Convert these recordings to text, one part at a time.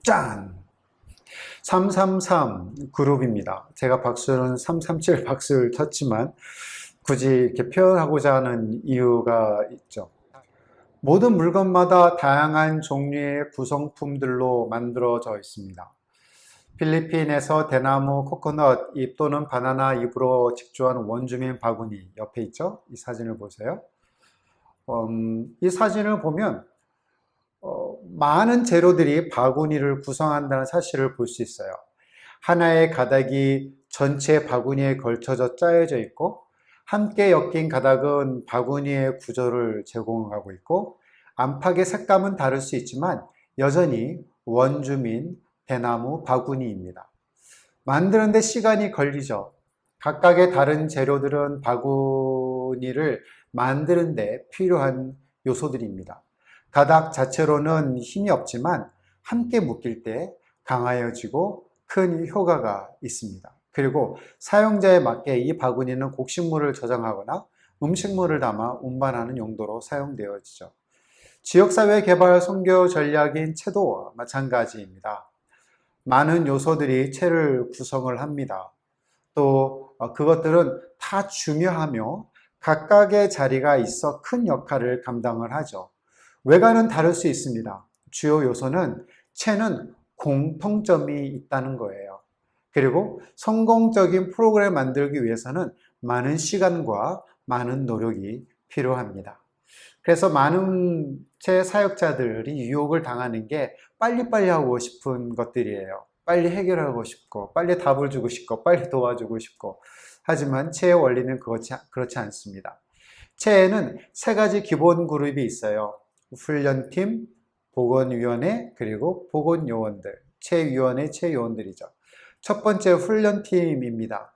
짠! 333 그룹입니다. 제가 박수는 337 박수를 쳤지만 굳이 이렇게 표현하고자 하는 이유가 있죠. 모든 물건마다 다양한 종류의 구성품들로 만들어져 있습니다. 필리핀에서 대나무 코코넛 잎 또는 바나나 잎으로 직조한 원주민 바구니 옆에 있죠? 이 사진을 보세요. 이 사진을 보면 많은 재료들이 바구니를 구성한다는 사실을 볼 수 있어요. 하나의 가닥이 전체 바구니에 걸쳐져 짜여져 있고, 함께 엮인 가닥은 바구니의 구조를 제공하고 있고, 안팎의 색감은 다를 수 있지만 여전히 원주민 대나무 바구니입니다. 만드는데 시간이 걸리죠. 각각의 다른 재료들은 바구니를 만드는데 필요한 요소들입니다. 가닥 자체로는 힘이 없지만 함께 묶일 때 강하여지고 큰 효과가 있습니다. 그리고 사용자에 맞게 이 바구니는 곡식물을 저장하거나 음식물을 담아 운반하는 용도로 사용되어지죠. 지역사회 개발 선교 전략인 채도 마찬가지입니다. 많은 요소들이 채를 구성을 합니다. 또 그것들은 다 중요하며 각각의 자리가 있어 큰 역할을 감당을 하죠. 외관은 다를 수 있습니다. 주요 요소는 채는 공통점이 있다는 거예요. 그리고 성공적인 프로그램을 만들기 위해서는 많은 시간과 많은 노력이 필요합니다. 그래서 많은 채 사역자들이 유혹을 당하는 게 빨리빨리 하고 싶은 것들이에요. 빨리 해결하고 싶고, 빨리 답을 주고 싶고, 빨리 도와주고 싶고. 하지만 채의 원리는 그렇지 않습니다. 채에는 세 가지 기본 그룹이 있어요. 훈련팀, 보건위원회, 그리고 보건요원들. 채위원회, 채요원들이죠. 첫 번째 훈련팀입니다.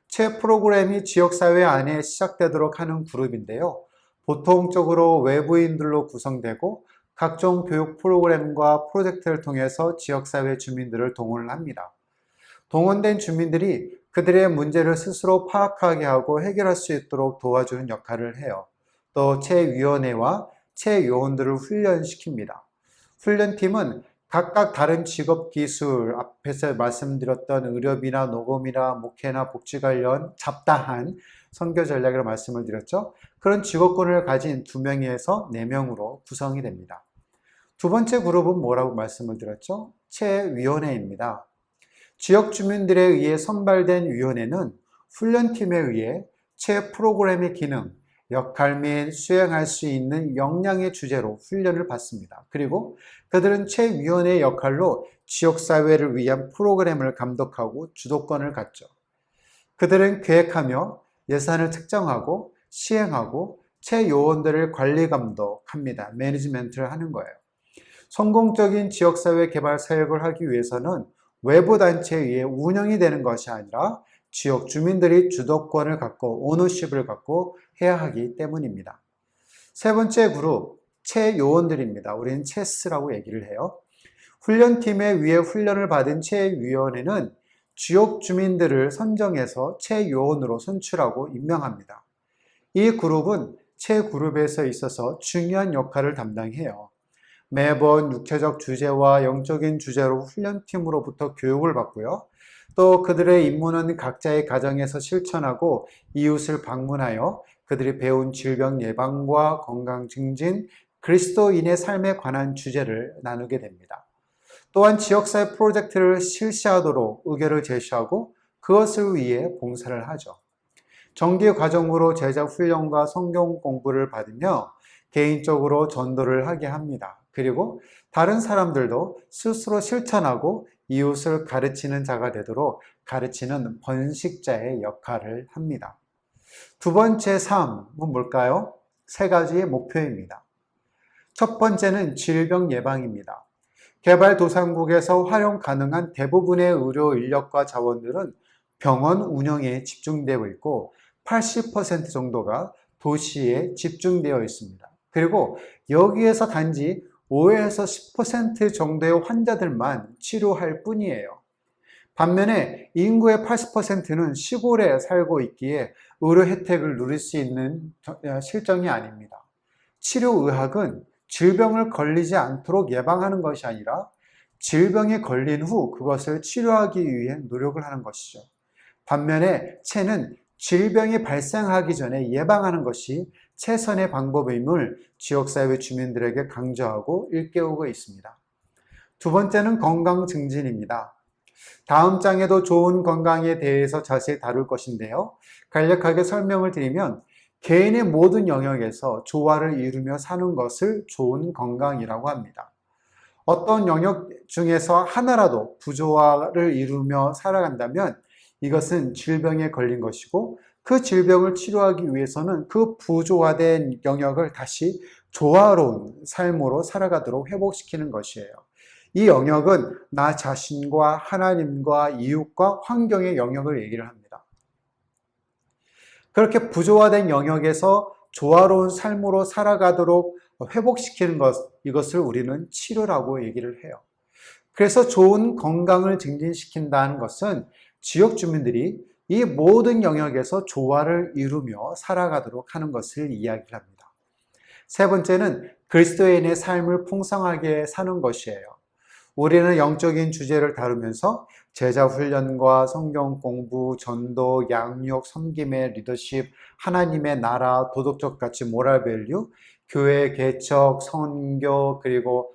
채 프로그램이 지역사회 안에 시작되도록 하는 그룹인데요. 보통적으로 외부인들로 구성되고 각종 교육 프로그램과 프로젝트를 통해서 지역사회 주민들을 동원을 합니다. 동원된 주민들이 그들의 문제를 스스로 파악하게 하고 해결할 수 있도록 도와주는 역할을 해요. 또 채위원회와 채요원들을 훈련시킵니다. 훈련팀은 각각 다른 직업 기술, 앞에서 말씀드렸던 의료비나 노검이나 목회나 복지 관련 잡다한 선교 전략이라고 말씀을 드렸죠. 그런 직업군을 가진 2명에서 4명으로 구성이 됩니다. 두 번째 그룹은 뭐라고 말씀을 드렸죠? 채위원회입니다. 지역 주민들에 의해 선발된 위원회는 훈련팀에 의해 채 프로그램의 기능, 역할 및 수행할 수 있는 역량의 주제로 훈련을 받습니다. 그리고 그들은 채위원회의 역할로 지역사회를 위한 프로그램을 감독하고 주도권을 갖죠. 그들은 계획하며 예산을 책정하고 시행하고 채요원들을 관리 감독합니다. 매니지먼트를 하는 거예요. 성공적인 지역사회 개발 사역을 하기 위해서는 외부 단체에 의해 운영이 되는 것이 아니라 지역 주민들이 주도권을 갖고 오너십을 갖고 해야 하기 때문입니다. 세 번째 그룹, 채요원들입니다. 우리는 채스라고 얘기를 해요. 훈련팀에 의해 훈련을 받은 채위원회는 지역 주민들을 선정해서 채요원으로 선출하고 임명합니다. 이 그룹은 채그룹에서 있어서 중요한 역할을 담당해요. 매번 육체적 주제와 영적인 주제로 훈련팀으로부터 교육을 받고요. 또 그들의 임무는 각자의 가정에서 실천하고 이웃을 방문하여 그들이 배운 질병 예방과 건강 증진, 그리스도인의 삶에 관한 주제를 나누게 됩니다. 또한 지역사회 프로젝트를 실시하도록 의견을 제시하고 그것을 위해 봉사를 하죠. 정기 과정으로 제자 훈련과 성경 공부를 받으며 개인적으로 전도를 하게 합니다. 그리고 다른 사람들도 스스로 실천하고 이웃을 가르치는 자가 되도록 가르치는 번식자의 역할을 합니다. 두 번째 삶은 뭘까요? 세 가지의 목표입니다. 첫 번째는 질병 예방입니다. 개발도상국에서 활용 가능한 대부분의 의료 인력과 자원들은 병원 운영에 집중되어 있고 80% 정도가 도시에 집중되어 있습니다. 그리고 여기에서 단지 5에서 10% 정도의 환자들만 치료할 뿐이에요. 반면에 인구의 80%는 시골에 살고 있기에 의료 혜택을 누릴 수 있는 실정이 아닙니다. 치료의학은 질병을 걸리지 않도록 예방하는 것이 아니라 질병에 걸린 후 그것을 치료하기 위해 노력을 하는 것이죠. 반면에 체는 질병이 발생하기 전에 예방하는 것이 최선의 방법임을 지역사회 주민들에게 강조하고 일깨우고 있습니다. 두 번째는 건강 증진입니다. 다음 장에도 좋은 건강에 대해서 자세히 다룰 것인데요. 간략하게 설명을 드리면 개인의 모든 영역에서 조화를 이루며 사는 것을 좋은 건강이라고 합니다. 어떤 영역 중에서 하나라도 부조화를 이루며 살아간다면 이것은 질병에 걸린 것이고 그 질병을 치료하기 위해서는 그 부조화된 영역을 다시 조화로운 삶으로 살아가도록 회복시키는 것이에요. 이 영역은 나 자신과 하나님과 이웃과 환경의 영역을 얘기를 합니다. 그렇게 부조화된 영역에서 조화로운 삶으로 살아가도록 회복시키는 것, 이것을 우리는 치료라고 얘기를 해요. 그래서 좋은 건강을 증진시킨다는 것은 지역 주민들이 이 모든 영역에서 조화를 이루며 살아가도록 하는 것을 이야기를 합니다. 세 번째는 그리스도인의 삶을 풍성하게 사는 것이에요. 우리는 영적인 주제를 다루면서 제자 훈련과 성경 공부, 전도, 양육, 섬김의 리더십, 하나님의 나라, 도덕적 가치, 모랄 밸류, 교회 개척, 선교, 그리고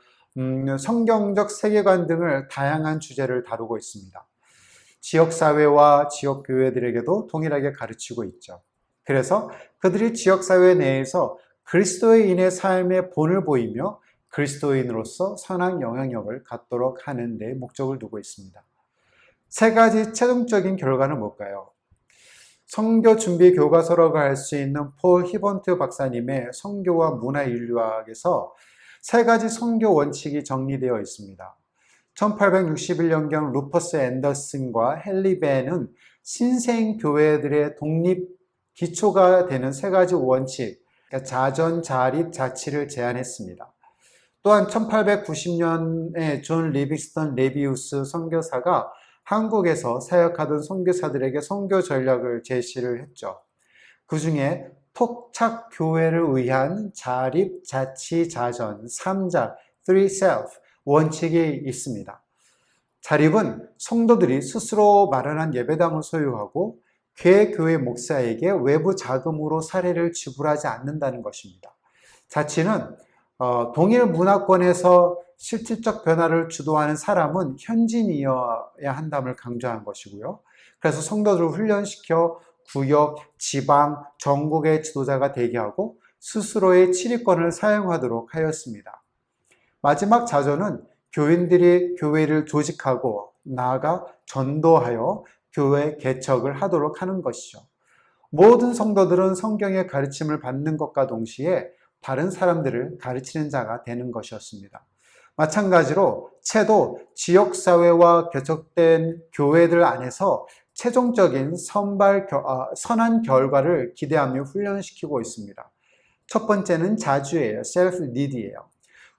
성경적 세계관 등을 다양한 주제를 다루고 있습니다. 지역사회와 지역교회들에게도 동일하게 가르치고 있죠. 그래서 그들이 지역사회 내에서 그리스도인의 삶의 본을 보이며 그리스도인으로서 선한 영향력을 갖도록 하는 데 목적을 두고 있습니다. 세 가지 최종적인 결과는 뭘까요? 선교 준비 교과서라고 할 수 있는 폴 히번트 박사님의 선교와 문화인류학에서 세 가지 선교 원칙이 정리되어 있습니다. 1861년경 루퍼스 앤더슨과 헨리 벤은 신생 교회들의 독립 기초가 되는 세 가지 원칙, 그러니까 자전, 자립, 자치를 제안했습니다. 또한 1890년에 존 리비스턴 레비우스 선교사가 한국에서 사역하던 선교사들에게 선교 전략을 제시를 했죠. 그 중에 토착 교회를 위한 자립, 자치, 자전, 3자, 3self 원칙이 있습니다. 자립은 성도들이 스스로 마련한 예배당을 소유하고 개교회 목사에게 외부 자금으로 사례를 지불하지 않는다는 것입니다. 자치는 동일 문화권에서 실질적 변화를 주도하는 사람은 현지인이어야 한다를 강조한 것이고요. 그래서 성도들을 훈련시켜 구역, 지방, 전국의 지도자가 되게 하고 스스로의 치리권을 사용하도록 하였습니다. 마지막 자조는 교인들이 교회를 조직하고 나아가 전도하여 교회 개척을 하도록 하는 것이죠. 모든 성도들은 성경의 가르침을 받는 것과 동시에 다른 사람들을 가르치는 자가 되는 것이었습니다. 마찬가지로 체도 지역사회와 개척된 교회들 안에서 최종적인 선한 결과를 기대하며 훈련시키고 있습니다. 첫 번째는 자주예요. self-lead이에요.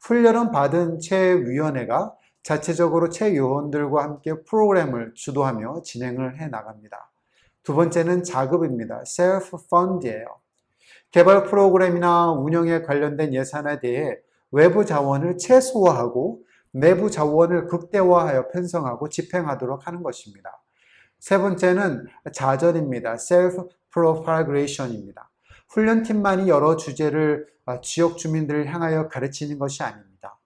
훈련은 받은 체위원회가 자체적으로 체요원들과 함께 프로그램을 주도하며 진행을 해 나갑니다. 두 번째는 자급입니다. self-fund이에요. 개발 프로그램이나 운영에 관련된 예산에 대해 외부 자원을 최소화하고 내부 자원을 극대화하여 편성하고 집행하도록 하는 것입니다. 세 번째는 자전입니다. self-propagation입니다. 훈련팀만이 여러 주제를 지역 주민들을 향하여 가르치는 것이 아닙니다.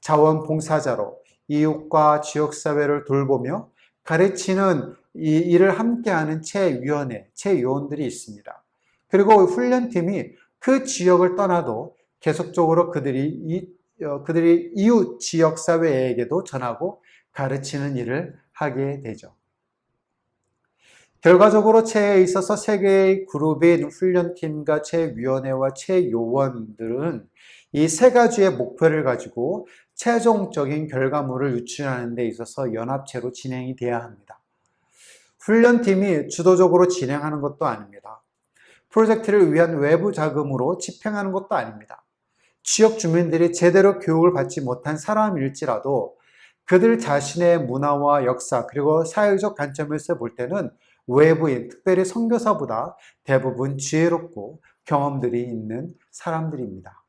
자원봉사자로 이웃과 지역사회를 돌보며 가르치는 이 일을 함께하는 체위원회, 체요원들이 있습니다. 그리고 훈련팀이 그 지역을 떠나도 계속적으로 그들이 이웃 지역사회에게도 전하고 가르치는 일을 하게 되죠. 결과적으로 체에 있어서 세 개의 그룹인 훈련팀과 체위원회와 체요원들은 이 세 가지의 목표를 가지고 최종적인 결과물을 유출하는 데 있어서 연합체로 진행이 돼야 합니다. 훈련팀이 주도적으로 진행하는 것도 아닙니다. 프로젝트를 위한 외부 자금으로 집행하는 것도 아닙니다. 지역 주민들이 제대로 교육을 받지 못한 사람일지라도 그들 자신의 문화와 역사 그리고 사회적 관점에서 볼 때는 외부인, 특별히 선교사보다 대부분 지혜롭고 경험들이 있는 사람들입니다.